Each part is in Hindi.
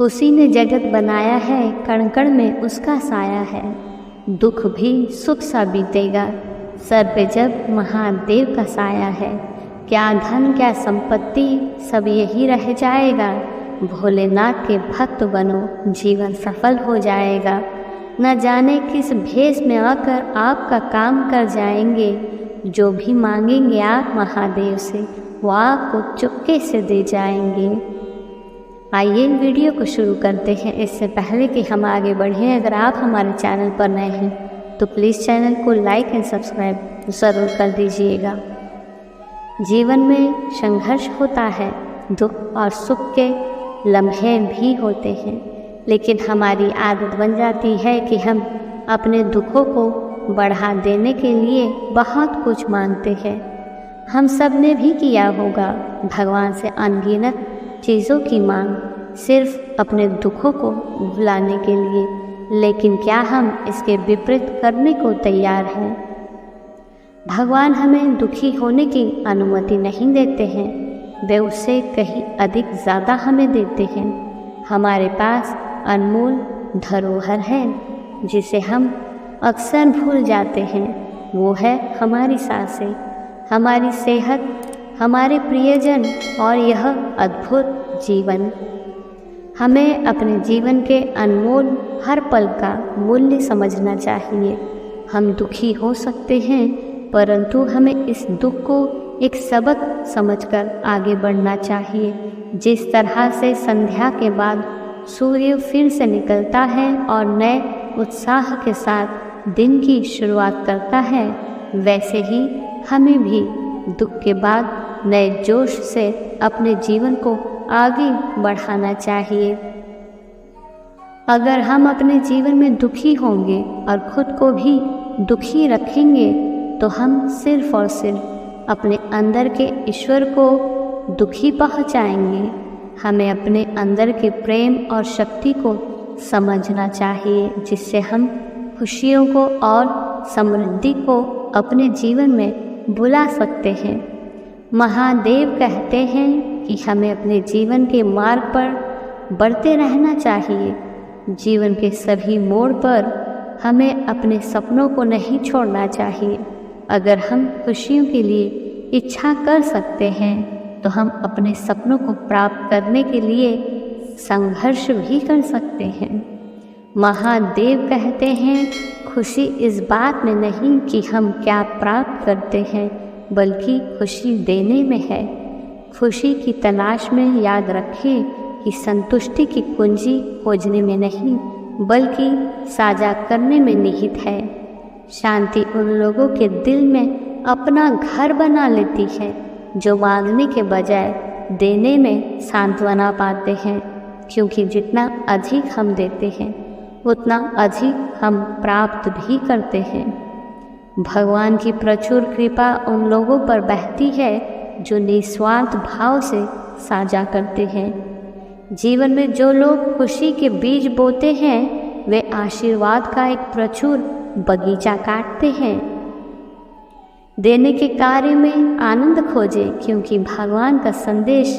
उसी ने जगत बनाया है, कण कण में उसका साया है। दुख भी सुख सा बीतेगा, सर पे जब महादेव का साया है। क्या धन क्या संपत्ति सब यही रह जाएगा, भोलेनाथ के भक्त बनो जीवन सफल हो जाएगा। न जाने किस भेष में आकर आपका काम कर जाएंगे, जो भी मांगेंगे आप महादेव से वो आपको चुपके से दे जाएंगे। आइए वीडियो को शुरू करते हैं। इससे पहले कि हम आगे बढ़ें, अगर आप हमारे चैनल पर नए हैं तो प्लीज़ चैनल को लाइक एंड सब्सक्राइब ज़रूर कर दीजिएगा। जीवन में संघर्ष होता है, दुख और सुख के लम्हे भी होते हैं, लेकिन हमारी आदत बन जाती है कि हम अपने दुखों को बढ़ा देने के लिए बहुत कुछ मांगते हैं। हम सब ने भी किया होगा भगवान से अनगिनत चीज़ों की मांग, सिर्फ अपने दुखों को भुलाने के लिए। लेकिन क्या हम इसके विपरीत करने को तैयार हैं? भगवान हमें दुखी होने की अनुमति नहीं देते हैं, वे उससे कहीं अधिक ज़्यादा हमें देते हैं। हमारे पास अनमोल धरोहर है जिसे हम अक्सर भूल जाते हैं, वो है हमारी सांसें, हमारी सेहत, हमारे प्रियजन और यह अद्भुत जीवन। हमें अपने जीवन के अनमोल हर पल का मूल्य समझना चाहिए। हम दुखी हो सकते हैं, परंतु हमें इस दुख को एक सबक समझकर आगे बढ़ना चाहिए। जिस तरह से संध्या के बाद सूर्य फिर से निकलता है और नए उत्साह के साथ दिन की शुरुआत करता है, वैसे ही हमें भी दुख के बाद नए जोश से अपने जीवन को आगे बढ़ाना चाहिए। अगर हम अपने जीवन में दुखी होंगे और खुद को भी दुखी रखेंगे तो हम सिर्फ और सिर्फ अपने अंदर के ईश्वर को दुखी पहुंचाएंगे। हमें अपने अंदर के प्रेम और शक्ति को समझना चाहिए, जिससे हम खुशियों को और समृद्धि को अपने जीवन में बुला सकते हैं। महादेव कहते हैं कि हमें अपने जीवन के मार्ग पर बढ़ते रहना चाहिए। जीवन के सभी मोड़ पर हमें अपने सपनों को नहीं छोड़ना चाहिए। अगर हम खुशियों के लिए इच्छा कर सकते हैं तो हम अपने सपनों को प्राप्त करने के लिए संघर्ष भी कर सकते हैं। महादेव कहते हैं, खुशी इस बात में नहीं कि हम क्या प्राप्त करते हैं, बल्कि खुशी देने में है। खुशी की तलाश में याद रखें कि संतुष्टि की कुंजी खोजने में नहीं, बल्कि साझा करने में निहित है। शांति उन लोगों के दिल में अपना घर बना लेती है जो मांगने के बजाय देने में सांत्वना पाते हैं, क्योंकि जितना अधिक हम देते हैं उतना अधिक हम प्राप्त भी करते हैं। भगवान की प्रचुर कृपा उन लोगों पर बहती है जो निस्वार्थ भाव से साझा करते हैं। जीवन में जो लोग खुशी के बीज बोते हैं वे आशीर्वाद का एक प्रचुर बगीचा काटते हैं। देने के कार्य में आनंद खोजें, क्योंकि भगवान का संदेश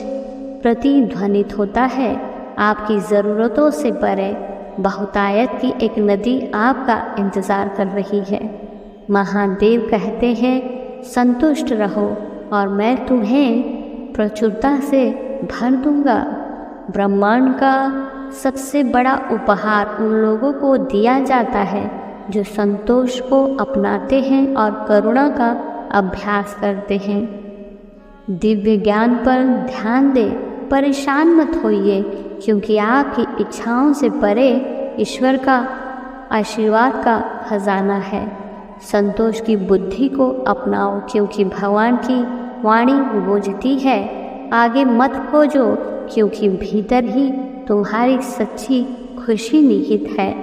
प्रतिध्वनित होता है। आपकी ज़रूरतों से परे बहुतायत की एक नदी आपका इंतज़ार कर रही है। महादेव कहते हैं, संतुष्ट रहो और मैं तुम्हें प्रचुरता से भर दूंगा। ब्रह्मांड का सबसे बड़ा उपहार उन लोगों को दिया जाता है जो संतोष को अपनाते हैं और करुणा का अभ्यास करते हैं। दिव्य ज्ञान पर ध्यान दें, परेशान मत होइए, क्योंकि आपकी इच्छाओं से परे ईश्वर का आशीर्वाद का खजाना है। संतोष की बुद्धि को अपनाओ, क्योंकि भगवान की वाणी गूंजती है। आगे मत खोजो, क्योंकि भीतर ही तुम्हारी सच्ची खुशी निहित है।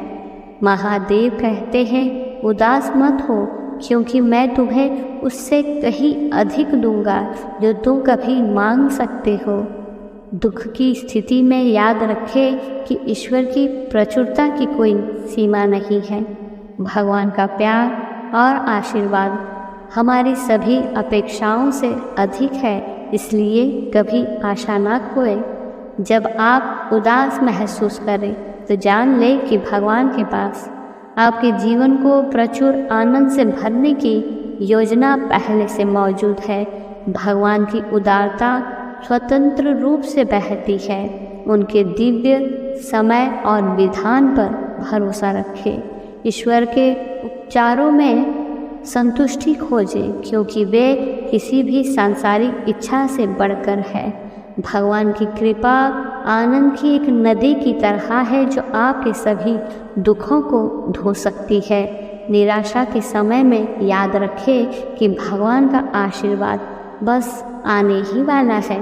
महादेव कहते हैं, उदास मत हो, क्योंकि मैं तुम्हें उससे कहीं अधिक दूंगा जो तुम कभी मांग सकते हो। दुख की स्थिति में याद रखें कि ईश्वर की प्रचुरता की कोई सीमा नहीं है। भगवान का प्यार और आशीर्वाद हमारी सभी अपेक्षाओं से अधिक है, इसलिए कभी आशा ना खोए। जब आप उदास महसूस करें तो जान लें कि भगवान के पास आपके जीवन को प्रचुर आनंद से भरने की योजना पहले से मौजूद है। भगवान की उदारता स्वतंत्र रूप से बहती है। उनके दिव्य समय और विधान पर भरोसा रखें। ईश्वर के उपचारों में संतुष्टि खोजें, क्योंकि वे किसी भी सांसारिक इच्छा से बढ़कर है। भगवान की कृपा आनंद की एक नदी की तरह है जो आपके सभी दुखों को धो सकती है। निराशा के समय में याद रखें कि भगवान का आशीर्वाद बस आने ही वाला है।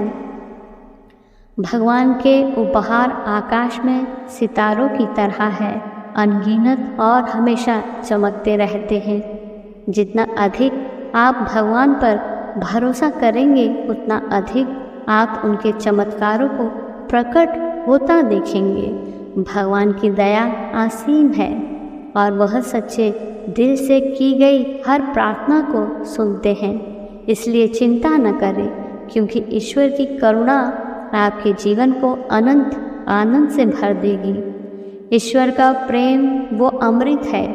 भगवान के उपहार आकाश में सितारों की तरह है, अनगिनत और हमेशा चमकते रहते हैं। जितना अधिक आप भगवान पर भरोसा करेंगे उतना अधिक आप उनके चमत्कारों को प्रकट होता देखेंगे। भगवान की दया असीम है और वह सच्चे दिल से की गई हर प्रार्थना को सुनते हैं। इसलिए चिंता न करें, क्योंकि ईश्वर की करुणा आपके जीवन को अनंत आनंद से भर देगी। ईश्वर का प्रेम वो अमृत है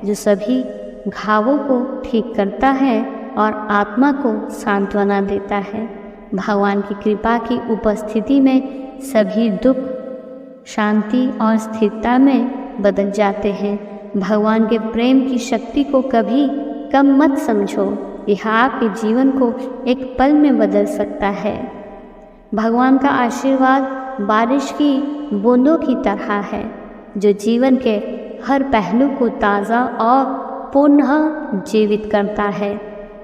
जो सभी घावों को ठीक करता है और आत्मा को सांत्वना देता है। भगवान की कृपा की उपस्थिति में सभी दुख शांति और स्थिरता में बदल जाते हैं। भगवान के प्रेम की शक्ति को कभी कम मत समझो, यह आपके जीवन को एक पल में बदल सकता है। भगवान का आशीर्वाद बारिश की बूंदों की तरह है जो जीवन के हर पहलू को ताज़ा और पुनः जीवित करता है।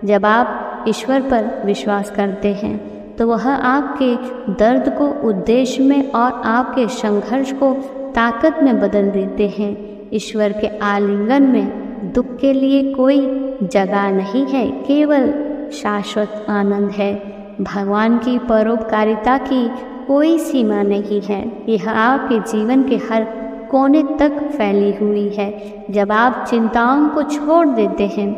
जब आप ईश्वर पर विश्वास करते हैं तो वह आपके दर्द को उद्देश्य में और आपके संघर्ष को ताकत में बदल देते हैं। ईश्वर के आलिंगन में दुख के लिए कोई जगह नहीं है, केवल शाश्वत आनंद है। भगवान की परोपकारिता की कोई सीमा नहीं है, यह आपके जीवन के हर कोने तक फैली हुई है। जब आप चिंताओं को छोड़ देते हैं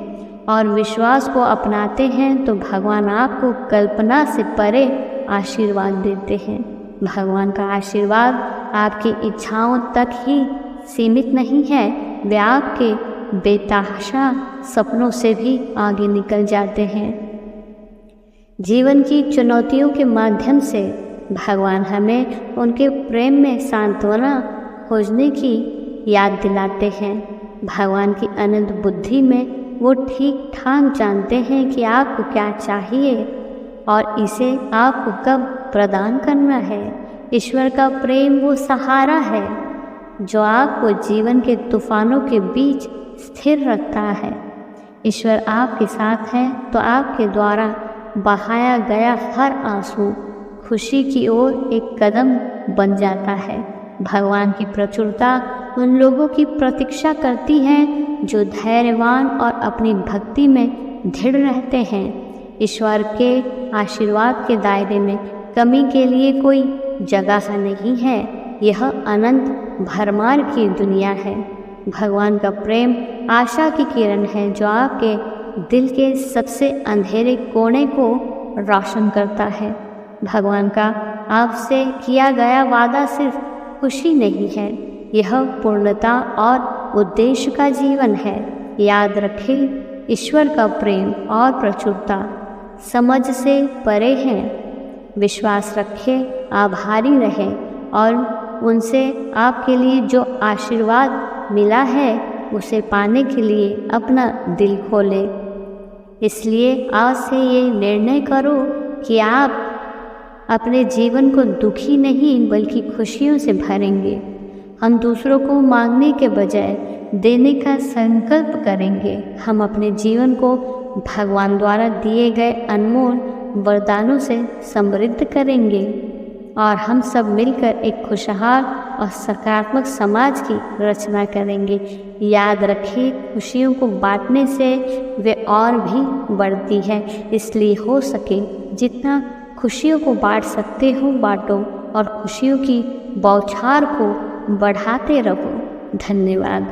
और विश्वास को अपनाते हैं तो भगवान आपको कल्पना से परे आशीर्वाद देते हैं। भगवान का आशीर्वाद आपकी इच्छाओं तक ही सीमित नहीं है, वे आपके बेतहाशा सपनों से भी आगे निकल जाते हैं। जीवन की चुनौतियों के माध्यम से भगवान हमें उनके प्रेम में सांत्वना खोजने की याद दिलाते हैं। भगवान की अनंत बुद्धि में वो ठीक ठाक जानते हैं कि आपको क्या चाहिए और इसे आपको कब प्रदान करना है। ईश्वर का प्रेम वो सहारा है जो आपको जीवन के तूफानों के बीच स्थिर रखता है। ईश्वर आपके साथ है तो आपके द्वारा बहाया गया हर आंसू खुशी की ओर एक कदम बन जाता है। भगवान की प्रचुरता उन लोगों की प्रतीक्षा करती है जो धैर्यवान और अपनी भक्ति में दृढ़ रहते हैं। ईश्वर के आशीर्वाद के दायरे में कमी के लिए कोई जगह नहीं है, यह अनंत भरमार की दुनिया है। भगवान का प्रेम आशा की किरण है जो आपके दिल के सबसे अंधेरे कोने को रोशन करता है। भगवान का आपसे किया गया वादा सिर्फ खुशी नहीं है, यह पूर्णता और उद्देश्य का जीवन है। याद रखें, ईश्वर का प्रेम और प्रचुरता समझ से परे हैं। विश्वास रखें, आभारी रहें और उनसे आपके लिए जो आशीर्वाद मिला है उसे पाने के लिए अपना दिल खोलें। इसलिए आज से ये निर्णय करो कि आप अपने जीवन को दुखी नहीं बल्कि खुशियों से भरेंगे। हम दूसरों को मांगने के बजाय देने का संकल्प करेंगे। हम अपने जीवन को भगवान द्वारा दिए गए अनमोल वरदानों से समृद्ध करेंगे और हम सब मिलकर एक खुशहाल और सकारात्मक समाज की रचना करेंगे। याद रखिए, खुशियों को बांटने से वे और भी बढ़ती है। इसलिए हो सके जितना खुशियों को बांट सकते हो बांटो और खुशियों की बौछार को बढ़ाते रहो। धन्यवाद।